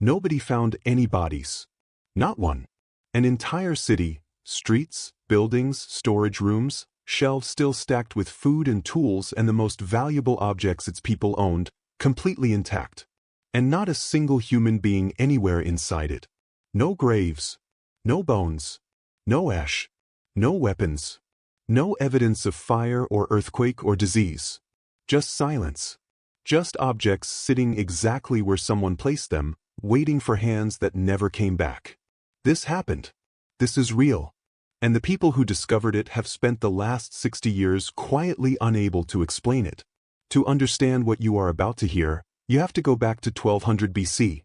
Nobody found any bodies. Not one. An entire city, streets, buildings, storage rooms, shelves still stacked with food and tools and the most valuable objects its people owned, completely intact. And not a single human being anywhere inside it. No graves. No bones. No ash. No weapons. No evidence of fire or earthquake or disease. Just silence. Just objects sitting exactly where someone placed them, waiting for hands that never came back. This happened. This is real. And the people who discovered it have spent the last 60 years quietly unable to explain it. To understand what you are about to hear, you have to go back to 1200 BC.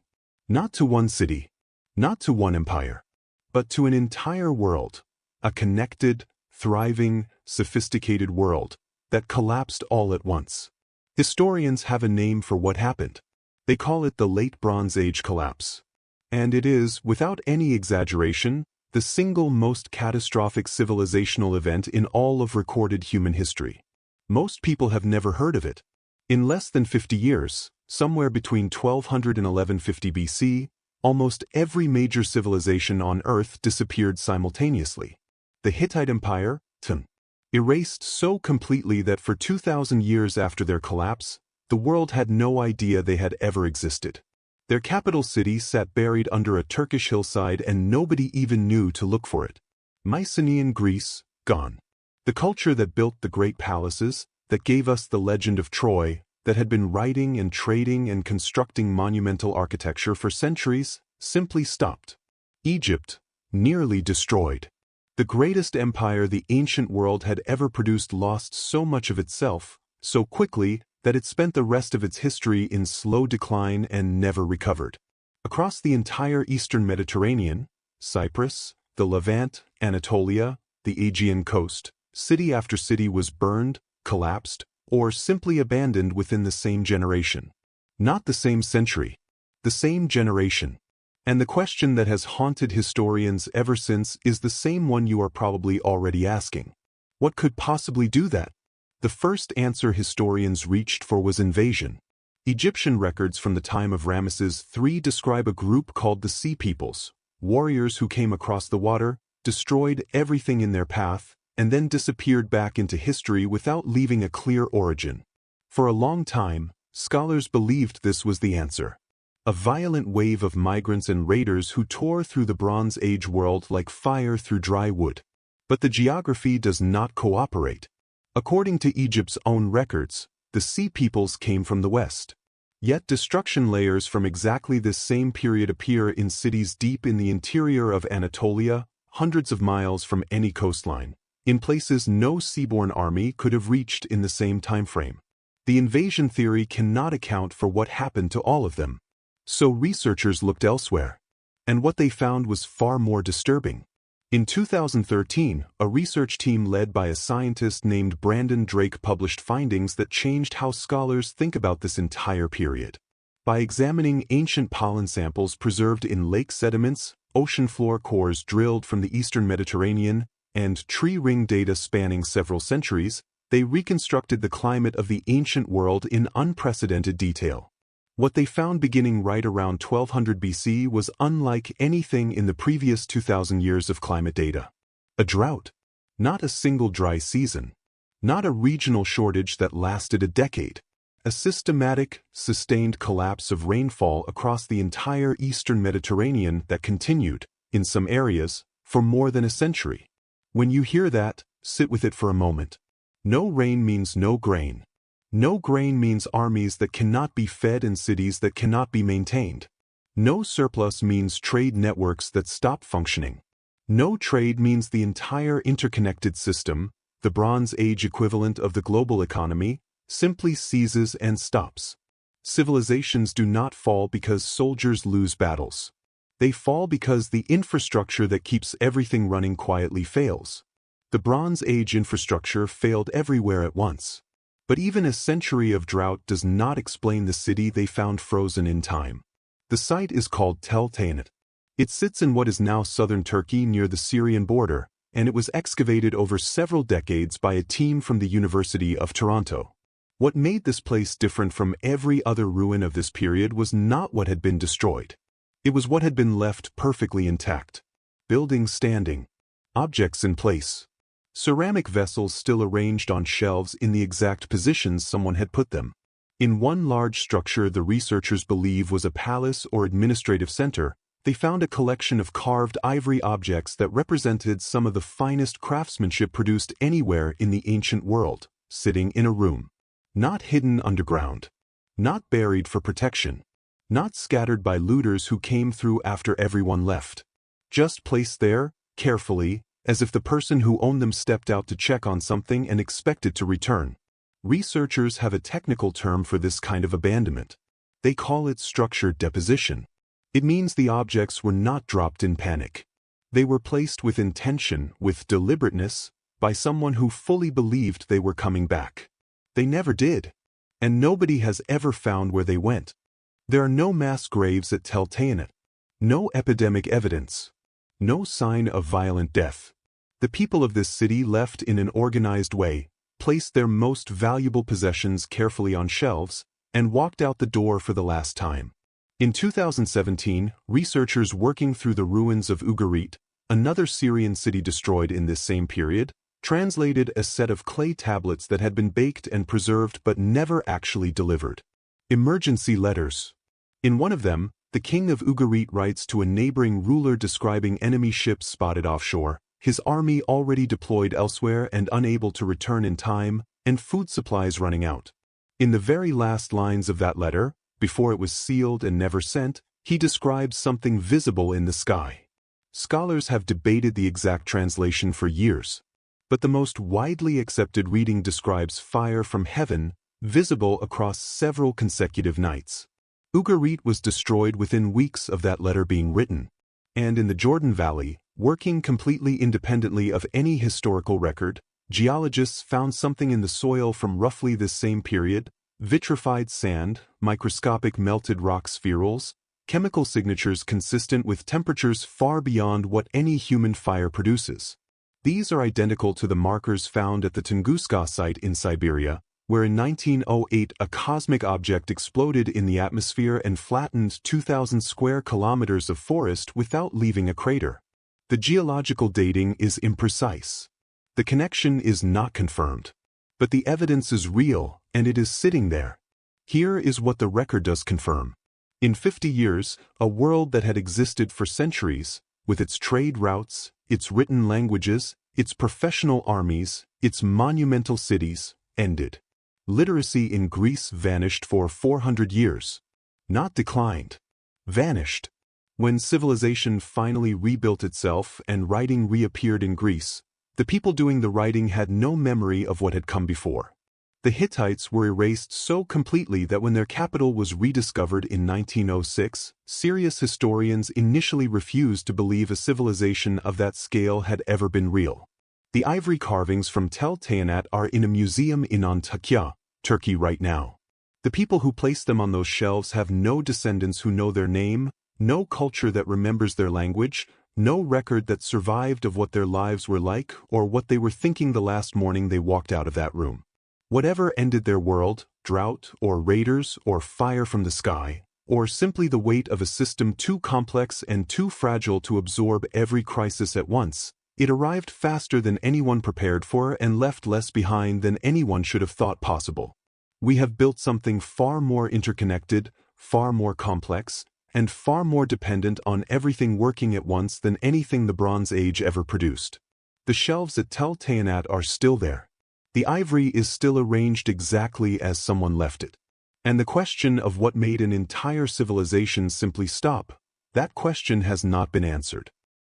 Not to one city, not to one empire, but to an entire world. A connected, thriving, sophisticated world that collapsed all at once. Historians have a name for what happened. They call it the Late Bronze Age collapse. And it is, without any exaggeration, the single most catastrophic civilizational event in all of recorded human history. Most people have never heard of it. In less than 50 years, somewhere between 1200 and 1150 BC, almost every major civilization on Earth disappeared simultaneously. The Hittite Empire, erased so completely that for 2,000 years after their collapse, the world had no idea they had ever existed. Their capital city sat buried under a Turkish hillside and nobody even knew to look for it. Mycenaean Greece, gone. The culture that built the great palaces, that gave us the legend of Troy, that had been writing and trading and constructing monumental architecture for centuries, simply stopped. Egypt, nearly destroyed. The greatest empire the ancient world had ever produced lost so much of itself, so quickly, that it spent the rest of its history in slow decline and never recovered. Across the entire eastern Mediterranean, Cyprus, the Levant, Anatolia, the Aegean coast, city after city was burned, collapsed, or simply abandoned within the same generation. Not the same century. The same generation. And the question that has haunted historians ever since is the same one you are probably already asking. What could possibly do that? The first answer historians reached for was invasion. Egyptian records from the time of Ramesses III describe a group called the Sea Peoples, warriors who came across the water, destroyed everything in their path, and then disappeared back into history without leaving a clear origin. For a long time, scholars believed this was the answer. A violent wave of migrants and raiders who tore through the Bronze Age world like fire through dry wood. But the geography does not cooperate. According to Egypt's own records, the Sea Peoples came from the west. Yet destruction layers from exactly this same period appear in cities deep in the interior of Anatolia, hundreds of miles from any coastline, in places no seaborne army could have reached in the same time frame. The invasion theory cannot account for what happened to all of them. So researchers looked elsewhere. And what they found was far more disturbing. In 2013, a research team led by a scientist named Brandon Drake published findings that changed how scholars think about this entire period. By examining ancient pollen samples preserved in lake sediments, ocean floor cores drilled from the eastern Mediterranean, and tree ring data spanning several centuries, they reconstructed the climate of the ancient world in unprecedented detail. What they found beginning right around 1200 BC was unlike anything in the previous 2,000 years of climate data. A drought. Not a single dry season. Not a regional shortage that lasted a decade. A systematic, sustained collapse of rainfall across the entire eastern Mediterranean that continued, in some areas, for more than a century. When you hear that, sit with it for a moment. No rain means no grain. No grain means armies that cannot be fed and cities that cannot be maintained. No surplus means trade networks that stop functioning. No trade means the entire interconnected system, the Bronze Age equivalent of the global economy, simply seizes and stops. Civilizations do not fall because soldiers lose battles. They fall because the infrastructure that keeps everything running quietly fails. The Bronze Age infrastructure failed everywhere at once. But even a century of drought does not explain the city they found frozen in time. The site is called Tell Tayinat. It sits in what is now southern Turkey near the Syrian border, and it was excavated over several decades by a team from the University of Toronto. What made this place different from every other ruin of this period was not what had been destroyed. It was what had been left perfectly intact. Buildings standing. Objects in place. Ceramic vessels still arranged on shelves in the exact positions someone had put them. In one large structure the researchers believe was a palace or administrative center, they found a collection of carved ivory objects that represented some of the finest craftsmanship produced anywhere in the ancient world, sitting in a room. Not hidden underground. Not buried for protection. Not scattered by looters who came through after everyone left. Just placed there, carefully, as if the person who owned them stepped out to check on something and expected to return. Researchers have a technical term for this kind of abandonment. They call it structured deposition. It means the objects were not dropped in panic. They were placed with intention, with deliberateness, by someone who fully believed they were coming back. They never did. And nobody has ever found where they went. There are no mass graves at Tell Tayinat. No epidemic evidence. No sign of violent death. The people of this city left in an organized way, placed their most valuable possessions carefully on shelves, and walked out the door for the last time. In 2017, researchers working through the ruins of Ugarit, another Syrian city destroyed in this same period, translated a set of clay tablets that had been baked and preserved but never actually delivered. Emergency letters. In one of them, the king of Ugarit writes to a neighboring ruler describing enemy ships spotted offshore, his army already deployed elsewhere and unable to return in time, and food supplies running out. In the very last lines of that letter, before it was sealed and never sent, he describes something visible in the sky. Scholars have debated the exact translation for years, but the most widely accepted reading describes fire from heaven, visible across several consecutive nights. Ugarit was destroyed within weeks of that letter being written, and in the Jordan Valley, working completely independently of any historical record, geologists found something in the soil from roughly this same period: vitrified sand, microscopic melted rock spherules, chemical signatures consistent with temperatures far beyond what any human fire produces. These are identical to the markers found at the Tunguska site in Siberia, where in 1908 a cosmic object exploded in the atmosphere and flattened 2,000 square kilometers of forest without leaving a crater. The geological dating is imprecise. The connection is not confirmed. But the evidence is real, and it is sitting there. Here is what the record does confirm. In 50 years, a world that had existed for centuries, with its trade routes, its written languages, its professional armies, its monumental cities, ended. Literacy in Greece vanished for 400 years. Not declined. Vanished. When civilization finally rebuilt itself and writing reappeared in Greece, the people doing the writing had no memory of what had come before. The Hittites were erased so completely that when their capital was rediscovered in 1906, serious historians initially refused to believe a civilization of that scale had ever been real. The ivory carvings from Tell Tayinat are in a museum in Antakya, Turkey right now. The people who placed them on those shelves have no descendants who know their name, no culture that remembers their language, no record that survived of what their lives were like or what they were thinking the last morning they walked out of that room. Whatever ended their world, drought or raiders or fire from the sky, or simply the weight of a system too complex and too fragile to absorb every crisis at once, it arrived faster than anyone prepared for and left less behind than anyone should have thought possible. We have built something far more interconnected, far more complex, and far more dependent on everything working at once than anything the Bronze Age ever produced. The shelves at Tell Tayinat are still there. The ivory is still arranged exactly as someone left it. And the question of what made an entire civilization simply stop, that question has not been answered.